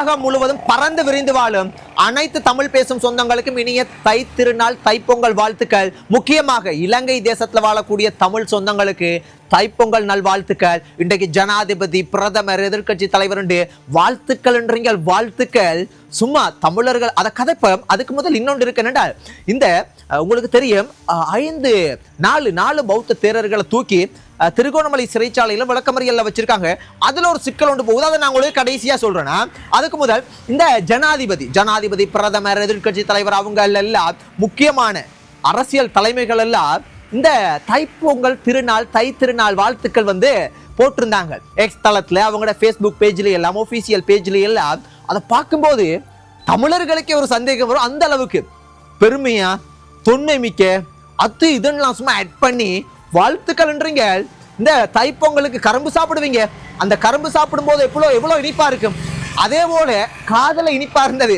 உலகம் முழுவதும் பறந்து விரிந்து வாழும் அனைத்து தமிழ் பேசும் சொந்தங்களுக்கும் இனிய தை திருநாள் தைப்பொங்கல் வாழ்த்துக்கள். முக்கியமாக இலங்கை தேசத்துல வாழக்கூடிய தமிழ் சொந்தங்களுக்கு தைப்பொங்கல் நல்வாழ்த்துக்கள். இன்றைக்கு ஜனாதிபதி, பிரதமர், எதிர்கட்சி தலைவர் வாழ்த்துக்கள் என்றீங்க. வாழ்த்துக்கள் சும்மா தமிழர்கள் அதை கதைப்போம். அதுக்கு முதல் இன்னொன்று இருக்கு என்னென்றால், இந்த உங்களுக்கு தெரியும் 4 பௌத்த தேரர்களை தூக்கி திருகோணமலை சிறைச்சாலையில விளக்கமறியல்ல வச்சிருக்காங்க. அதுல ஒரு சிக்கல் ஒன்று போகுது. அதை நான் உங்களுக்கு கடைசியா சொல்றேன்னா, அதுக்கு முதல் இந்த ஜனாதிபதி, பிரதமர், எதிர்கட்சி தலைவர் அவங்க எல்லாம் முக்கியமான அரசியல் தலைமைகள் எல்லாம் இந்த தைப்பொங்கல் திருநாள், தை திருநாள் வாழ்த்துக்கள் போட்டிருந்தாங்க. எக்ஸ் தளத்துல அவங்களோட ஃபேஸ்புக் பேஜ்ல எல்லாம், ஒபிஷியல் பேஜ்ல எல்லாம். அதை பார்க்கும்போது தமிழர்களுக்கே ஒரு சந்தேகம் வரும். அந்த அளவுக்கு பெருமையா, தொன்மை மிக்க அது இதெல்லாம் சும்மா ஆட் பண்ணி வாழ்த்துக்கள்ன்றீங்க. இந்த தைப்பொங்கலுக்கு கரும்பு சாப்பிடுவீங்க. அந்த கரும்பு சாப்பிடும் போது எவ்வளவு இனிப்பா இருக்கும். அதே போல காதல இனிப்பா இருந்தது,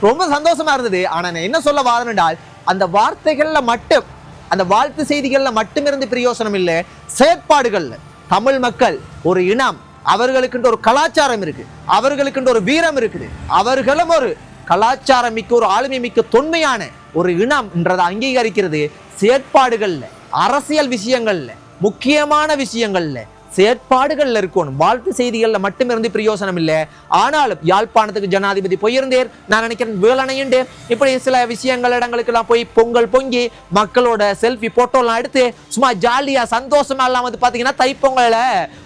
ரொம்ப சந்தோஷமா இருந்தது. ஆனா நான் என்ன சொல்ல வாரேன்னால், அந்த வார்த்தைகள்ல மட்டும், அந்த வாழ்த்து செய்திகள்ல மட்டும் இருந்து பிரயோசனம் இல்லை. செயற்பாடுகள்ல தமிழ் மக்கள் ஒரு இனம், அவர்களுக்கு ஒரு கலாச்சாரம் இருக்கு, அவர்களுக்கு ஒரு வீரம் இருக்குது, அவர்களும் ஒரு கலாச்சாரம் மிக்க, ஒரு ஆளுமை மிக்க, தொன்மையான ஒரு இனம் என்றதை அங்கீகரிக்கிறது. செயற்பாடுகள்ல, அரசியல் விஷயங்கள்ல, முக்கியமான விஷயங்கள்ல செயற்பாடுகள்ல இருக்கணும். வாழ்த்து செய்திகள்ல மட்டும் இருந்து பிரயோசனம் இல்லை. ஆனாலும் யாழ்ப்பாணத்துக்கு ஜனாதிபதி போயிருந்தேர், நான் நினைக்கிறேன் வேலணையுண்டு, இப்படி சில விஷயங்கள் இடங்களுக்கு எல்லாம் போய் பொங்கல் பொங்கி மக்களோட செல்ஃபி போட்டோலாம் எடுத்து சும்மா ஜாலியா சந்தோஷமா எல்லாம் பாத்தீங்கன்னா தைப்பொங்கல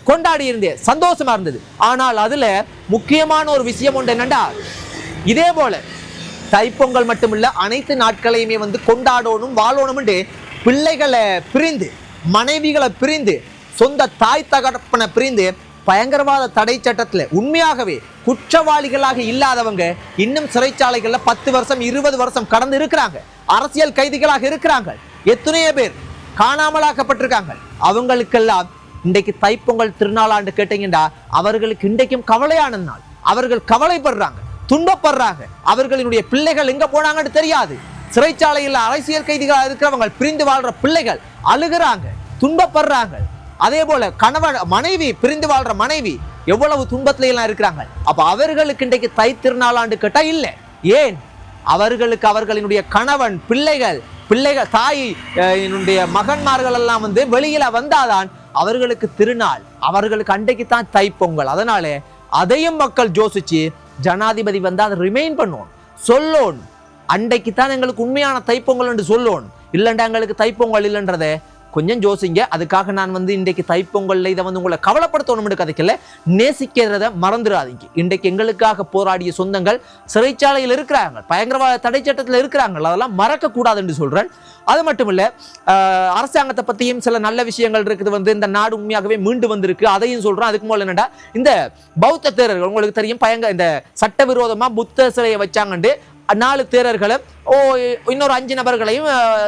கொண்டாடி இருந்தேன். சந்தோஷமா இருந்தது. ஆனால் அதுல முக்கியமான ஒரு விஷயம் உண்டு. என்னண்டா, இதே போல தைப்பொங்கல் மட்டுமில்ல, அனைத்து நாட்களையுமே கொண்டாடணும், வாழணும். பிள்ளைகளை பிரிந்து, மனைவிகளை பிரிந்து, சொந்த தாய் தகப்பனை பிரிந்து, பயங்கரவாத தடை சட்டத்துல உண்மையாகவே குற்றவாளிகளாக இல்லாதவங்க இன்னும் சிறைச்சாலைகள்ல 10 வருஷம் 20 வருஷம் கடந்து இருக்கிறாங்க. அரசியல் கைதிகளாக இருக்கிறாங்க. எத்தனையோ பேர் காணாமலாக்கப்பட்டிருக்காங்க. அவங்களுக்கெல்லாம் இன்றைக்கு தைப்பொங்கல் திருநாளாண்டு கேட்டீங்கன்னா அவர்களுக்கு இன்றைக்கும் கவலையான நாள். அவர்கள் கவலைப்படுறாங்க, துன்பப்படுறாங்க. அவர்களுடைய பிள்ளைகள் எங்க போனாங்கன்னு தெரியாது. சிறைச்சாலையில் அரசியல் கைதிகளாக இருக்கிறவங்க, பிரிந்து வாழ்ற பிள்ளைகள் அழுகிறாங்க, துன்பப்படுறாங்க. அதே போல கணவன் மனைவி, பிரிந்து வாழ்ற மனைவி எவ்வளவு துன்பத்தில எல்லாம் இருக்கிறாங்க. அப்ப அவர்களுக்கு இன்றைக்கு தை திருநாளாண்டு கேட்டா இல்லை. ஏன்? அவர்களுக்கு அவர்களினுடைய கணவன், பிள்ளைகள், தாய், மகன்மார்கள் எல்லாம் வெளியில வந்தாதான் அவர்களுக்கு திருநாள், அவர்களுக்கு அன்றைக்கு தான் தைப்பொங்கல். அதனால அதையும் மக்கள் யோசிச்சு ஜனாதிபதி அதை ரிமைண்ட் பண்ணுவோம், சொல்லணும். அன்றைக்கு தான் எங்களுக்கு உண்மையான தைப்பொங்கல் என்று சொல்லணும். இல்லைண்டா எங்களுக்கு தைப்பொங்கல் இல்லைன்றதை கொஞ்சம் யோசிங்க. அதுக்காக நான் இன்றைக்கு தைப்பொங்கல்ல இதை உங்களை கவலைப்படுத்தணும் கதைக்கல, நேசிக்கிறத மறந்துடாதீங்க. இன்றைக்கு எங்களுக்காக போராடிய சொந்தங்கள் சிறைச்சாலையில் இருக்கிறாங்க, பயங்கரவாத தடை சட்டத்தில் இருக்கிறாங்க. அதெல்லாம் மறக்க கூடாது என்று சொல்றேன். அது மட்டும் இல்ல, அரசாங்கத்தை பத்தியும் சில நல்ல விஷயங்கள் இருக்குது. இந்த நாடு உண்மையாகவே மீண்டு வந்திருக்கு, அதையும் சொல்றேன். அதுக்கு முதல்ல என்னடா, இந்த பௌத்த தேரர்கள் உங்களுக்கு தெரியும், இந்த சட்டவிரோதமா புத்த சிலையை வச்சாங்கண்டு 4 தேரர்களும் இன்னொரு 5 நபர்களையும்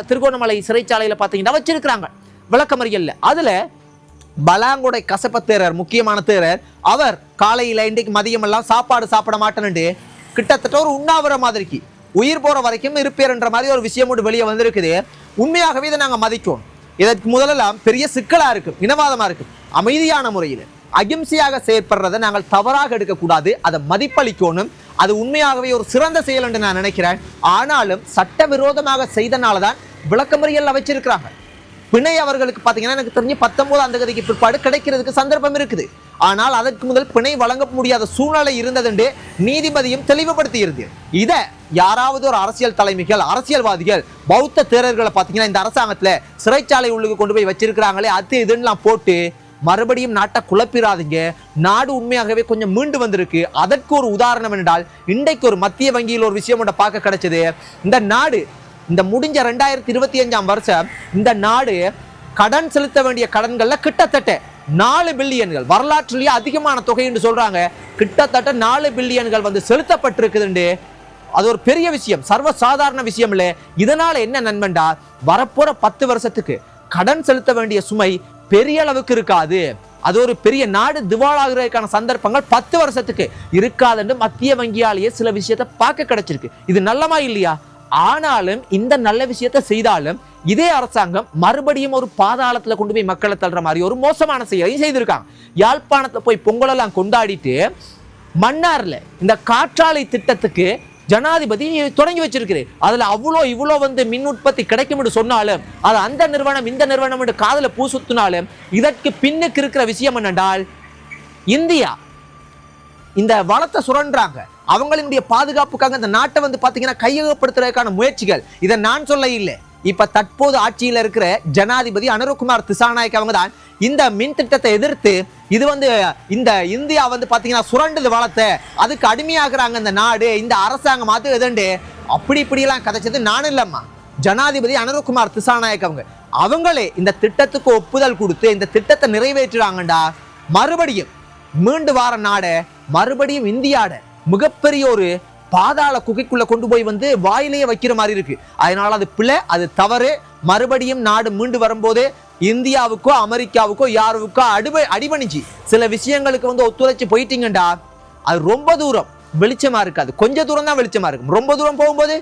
திருகோணமலை சிறைச்சாலையில பாத்தீங்கன்னா வச்சிருக்கிறாங்க விளக்கமறியல்ல. அதுல பலாங்குடை கசப்ப தேரர், முக்கியமான தேரர், அவர் காலையில இன்றைக்கு மதியம் எல்லாம் சாப்பாடு சாப்பிட மாட்டேன்னு கிட்டத்தட்ட ஒரு உண்ணாவிர மாதிரிக்கு உயிர் போற வரைக்கும் இருப்பேர் என்ற மாதிரி ஒரு விஷயம் வெளியே வந்திருக்குது. உண்மையாகவே இதை நாங்க மதிக்கணும். இதற்கு முதலெல்லாம் பெரிய சிக்கலா இருக்கு, இனவாதமா இருக்கு. அமைதியான முறையில் அகிம்சையாக செயற்படுறதை நாங்கள் தவறாக எடுக்கக்கூடாது, அதை மதிப்பளிக்கணும். அது உண்மையாகவே ஒரு சிறந்த செயல் என்று நான் நினைக்கிறேன். ஆனாலும் சட்டவிரோதமாக செய்தனாலதான் விளக்கமறியல்ல வச்சிருக்கிறாங்க. பிணை அவர்களுக்கு பாத்தீங்கன்னா எனக்கு தெரிஞ்சு 19ஆம் தேதிக்கு பிற்பாடு கிடைக்கிறதுக்கு சந்தர்ப்பம் இருக்குது. ஆனால் அதற்கு முதல் பிணை வழங்க முடியாத சூழ்நிலை இருந்தது நீதிபதியும் தெளிவுபடுத்தி. இதை யாராவது ஒரு அரசியல் தலைமைகள், அரசியல்வாதிகள் பௌத்த தேரர்களை பாத்தீங்கன்னா இந்த அரசாங்கத்துல சிறைச்சாலை உள்ளுக்கு கொண்டு போய் வச்சிருக்கிறாங்களே, அது இதுலாம் போட்டு மறுபடியும் நாட்டை குழப்பிடாதீங்க. நாடு உண்மையாகவே கொஞ்சம் மீண்டு வந்திருக்கு. அதற்கு ஒரு உதாரணம் என்றால், இன்றைக்கு ஒரு மத்திய வங்கியில் ஒரு விஷயம் பார்க்க கிடைச்சது. இந்த நாடு இந்த முடிஞ்ச 2025ஆம் வருஷம் இந்த நாடு கடன் செலுத்த வேண்டிய கடன்கள்ல கிட்டத்தட்ட 4 பில்லியன்கள், வரலாற்றிலேயே அதிகமான தொகை என்று சொல்றாங்க. கிட்டத்தட்ட 4 பில்லியன்கள் செலுத்தப்பட்டிருக்குது. அது ஒரு பெரிய விஷயம், சர்வசாதாரண விஷயம் இல்லை. இதனால என்ன நன்மைண்டா, வரப்போற 10 வருஷத்துக்கு கடன் செலுத்த வேண்டிய சுமை பெரிய அளவுக்கு இருக்காது. அது ஒரு பெரிய நாடு திவாலாகிறதுக்கான சந்தர்ப்பங்கள் 10 வருஷத்துக்கு இருக்காதுன்னு மத்திய வங்கியாலேயே சில விஷயத்தை பார்க்க கிடைச்சிருக்கு. இது நல்லமா இல்லையா? ஆனாலும் இந்த நல்ல விஷயத்தை செய்தாலும் இதே அரசாங்கம் மறுபடியும் ஒரு பாதாளத்துல கொண்டு போய் மக்களை தள்ளுற மாதிரி ஒரு மோசமான செயலையும் செய்திருக்காங்க. யாழ்ப்பாணத்தை போய் பொங்கலெல்லாம் கொண்டாடிட்டு மன்னார்ல இந்த காற்றாலை திட்டத்துக்கு ஜனாதிபதி தொடங்கி வச்சிருக்கிறது. அதுல இவ்வளோ மின் உற்பத்தி கிடைக்கும் என்று சொன்னாலும் அது அந்த நிறுவனம் இந்த நிறுவனம் என்று காதல பூசுத்தினாலும் இதற்கு பின்னுக்கு இருக்கிற விஷயம் என்னென்றால் இந்தியா இந்த வளத்தை சுரண்டாங்க. அவங்களுடைய பாதுகாப்புக்காக இந்த நாட்டை பாத்தீங்கன்னா கையகப்படுத்துறதுக்கான முயற்சிகள். இதை நான் சொல்ல இல்லை. இப்ப தற்போது ஆட்சியில் இருக்கிற ஜனாதிபதி அனுரகுமார் திசாநாயக் அவங்க தான் இந்த மின் திட்டத்தை எதிர்த்து இது இந்த இந்தியா பாத்தீங்கன்னா சுரண்டது வளத்தை, அதுக்கு அடிமையாகிறாங்க இந்த நாடு, இந்த அரசாங்கம் அது எதண்டு அப்படி இப்படியெல்லாம் கதைச்சது நான் இல்லம்மா. ஜனாதிபதி அனுரகுமார் திசாநாயக் அவங்களே இந்த திட்டத்துக்கு ஒப்புதல் கொடுத்து இந்த திட்டத்தை நிறைவேற்றுறாங்கண்டா மறுபடியும் மீண்டு வார நாடு மறுபடியும் இந்தியாட மிகப்பெரிய ஒரு பாதாள குகைக்குள்ள கொண்டு போய் வாயிலேயே வைக்கிற மாதிரி இருக்கு. அதனால அது பிள்ளை, அது தவறு. மறுபடியும் நாடு மீண்டு வரும்போது இந்தியாவுக்கோ அமெரிக்காவுக்கோ யாருக்கோ அடிபணிச்சு சில விஷயங்களுக்கு ஒத்துழைச்சு போயிட்டீங்கண்டா அது ரொம்ப தூரம் வெளிச்சமா இருக்காது. கொஞ்ச தூரம் தான் வெளிச்சமா இருக்கும், ரொம்ப தூரம் போகும்போது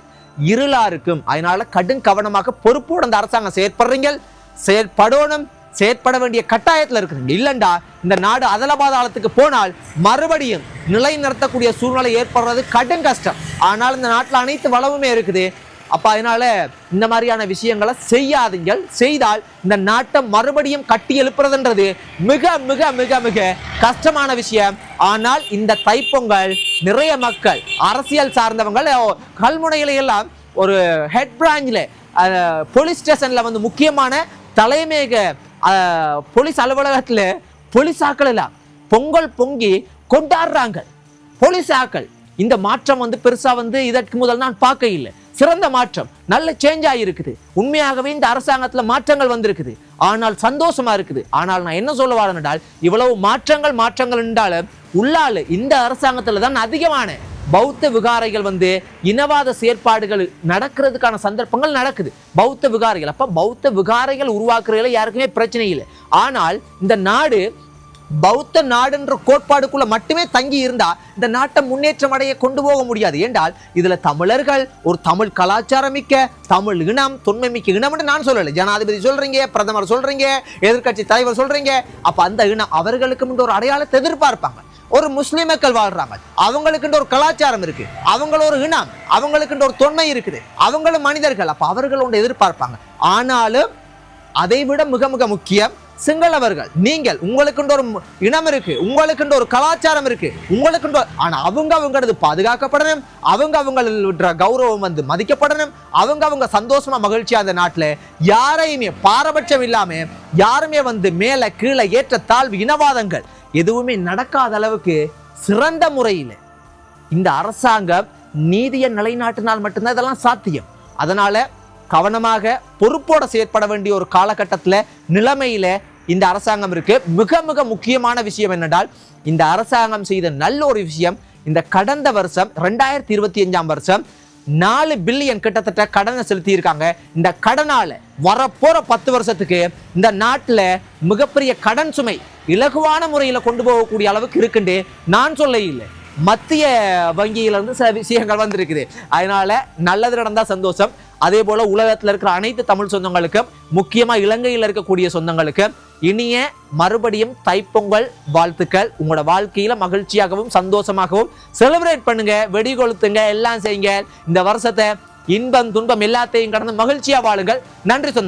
இருளா இருக்கும். அதனால கடும் கவனமாக பொறுப்போடு அந்த அரசாங்கம் செயற்படணும், செயற்பட வேண்டிய கட்டாயத்தில் இருக்கிறீங்க. இல்லண்டா இந்த நாடு அதலபாதாளத்துக்கு போனால் மறுபடியும் நிலை நிறுத்தக்கூடிய சூழ்நிலை ஏற்படுறது கடும் கஷ்டம். ஆனால் இந்த நாட்டில் அனைத்து வளமுமே இருக்குது. அப்ப அதனால இந்த மாதிரியான விஷயங்களை செய்யாதீங்கள். செய்தால் இந்த நாட்டை மறுபடியும் கட்டி எழுப்புறதுன்றது மிக மிக மிக மிக கஷ்டமான விஷயம். ஆனால் இந்த தைப்பொங்கல் நிறைய மக்கள் அரசியல் சார்ந்தவங்க கல்முனையில எல்லாம் ஒரு ஹெட் பிரான்ச்ல போலீஸ் ஸ்டேஷன்ல முக்கியமான தலைமையக போலீஸ் அலுவலகத்துல போலீஸ் ஆக்கள் எல்லாம் பொங்கல் பொங்கி கொண்டாடுறாங்க. போலீஸ் ஆக்கள் இந்த மாற்றம் பெருசா இதற்கு முதல் நான் பார்க்க இல்லை. சிறந்த மாற்றம், நல்ல சேஞ்ச் ஆகிருக்குது. உண்மையாகவே இந்த அரசாங்கத்துல மாற்றங்கள் வந்திருக்குது. ஆனால் சந்தோஷமா இருக்குது. ஆனால் நான் என்ன சொல்ல வரேன் என்றால் இவ்வளவு மாற்றங்கள் என்றாலும் உள்ளால இந்த அரசாங்கத்துல தான் அதிகமான பௌத்த விகாரைகள் இனவாத செயற்பாடுகள் நடக்கிறதுக்கான சந்தர்ப்பங்கள் நடக்குது. பௌத்த விகாரைகள், அப்ப பௌத்த விகாரைகள் உருவாக்குறதுல யாருக்குமே பிரச்சனை இல்லை. ஆனால் இந்த நாடு பௌத்த நாடுன்ற கோட்பாடுக்குள்ள மட்டுமே தங்கி இருந்தா இந்த நாட்டை முன்னேற்றம் அடைய கொண்டு போக முடியாது. என்றால் இதுல தமிழர்கள் ஒரு தமிழ் கலாச்சாரம் மிக்க தமிழ் இனம், தொன்மை மிக்க இனம் என்று நான் சொல்லலை. ஜனாதிபதி சொல்றீங்க, பிரதமர் சொல்றீங்க, எதிர்கட்சி தலைவர் சொல்றீங்க. அப்ப அந்த இனம் அவர்களுக்கு ஒரு அடையாளத்தை எதிர்பார்ப்பாங்க. ஒரு முஸ்லிம் மக்கள் வாழ்றாங்க, அவங்களுக்கு ஒரு கலாச்சாரம் இருக்கு, அவங்கள ஒரு இனம், அவங்களுக்கு ஒரு தொன்மை இருக்குது, அவங்களும் மனிதர்கள். அப்ப அவர்கள் ஒன்று எதிர்பார்ப்பாங்க. ஆனாலும் அதை விட மிக மிக முக்கியம் சிங்களவர்கள். நீங்கள் உங்களுக்கு ஒரு இனம் இருக்கு, உங்களுக்கு ஒரு கலாச்சாரம் இருக்கு, உங்களுக்கு ஆனா அவங்களது பாதுகாக்கப்படணும், அவங்கள கௌரவம் மதிக்கப்படணும், அவங்க சந்தோஷமா மகிழ்ச்சியா அந்த நாட்டுல யாரையுமே பாரபட்சம் இல்லாம யாருமே மேல கீழே ஏற்ற தாழ்வு இனவாதங்கள் எதுவுமே நடக்காத அளவுக்கு சிறந்த முறையில் இந்த அரசாங்கம் நீதியை நிலைநாட்டினால் மட்டும்தான் இதெல்லாம் சாத்தியம். அதனால கவனமாக பொறுப்போட செயற்பட வேண்டிய ஒரு காலகட்டத்தில் நிலைமையில இந்த அரசாங்கம் இருக்கு. மிக மிக முக்கியமான விஷயம் என்னென்றால் இந்த அரசாங்கம் செய்த நல்ல ஒரு விஷயம், இந்த கடந்த வருஷம் 2025 4 பில்லியன் கிட்டத்தட்ட கடனை செலுத்தி இருக்காங்க. இந்த கடனால வரப்போற 10 வருஷத்துக்கு இந்த நாட்டுல மிகப்பெரிய கடன் சுமை இலகுவான முறையில கொண்டு போகக்கூடிய அளவுக்கு இருக்குண்டு நான் சொல்ல இல்லை. மத்திய வங்கியிலிருந்து சில விஷயங்கள் வந்திருக்குது. அதனால நல்லது நடந்தா சந்தோஷம். அதே போல உலகத்துல இருக்கிற அனைத்து தமிழ் சொந்தங்களுக்கும், முக்கியமா இலங்கையில் இருக்கக்கூடிய சொந்தங்களுக்கு இனிய மறுபடியும் தைப்பொங்கல் வாழ்த்துக்கள். உங்களோட வாழ்க்கையில மகிழ்ச்சியாகவும் சந்தோஷமாகவும் செலிப்ரேட் பண்ணுங்க, வெடி கொளுத்துங்க, எல்லாம் செய்யுங்க. இந்த வருஷத்தை இன்பம் துன்பம் எல்லாத்தையும் கடந்து மகிழ்ச்சியா வாழுங்கள். நன்றி சொந்தங்கள்.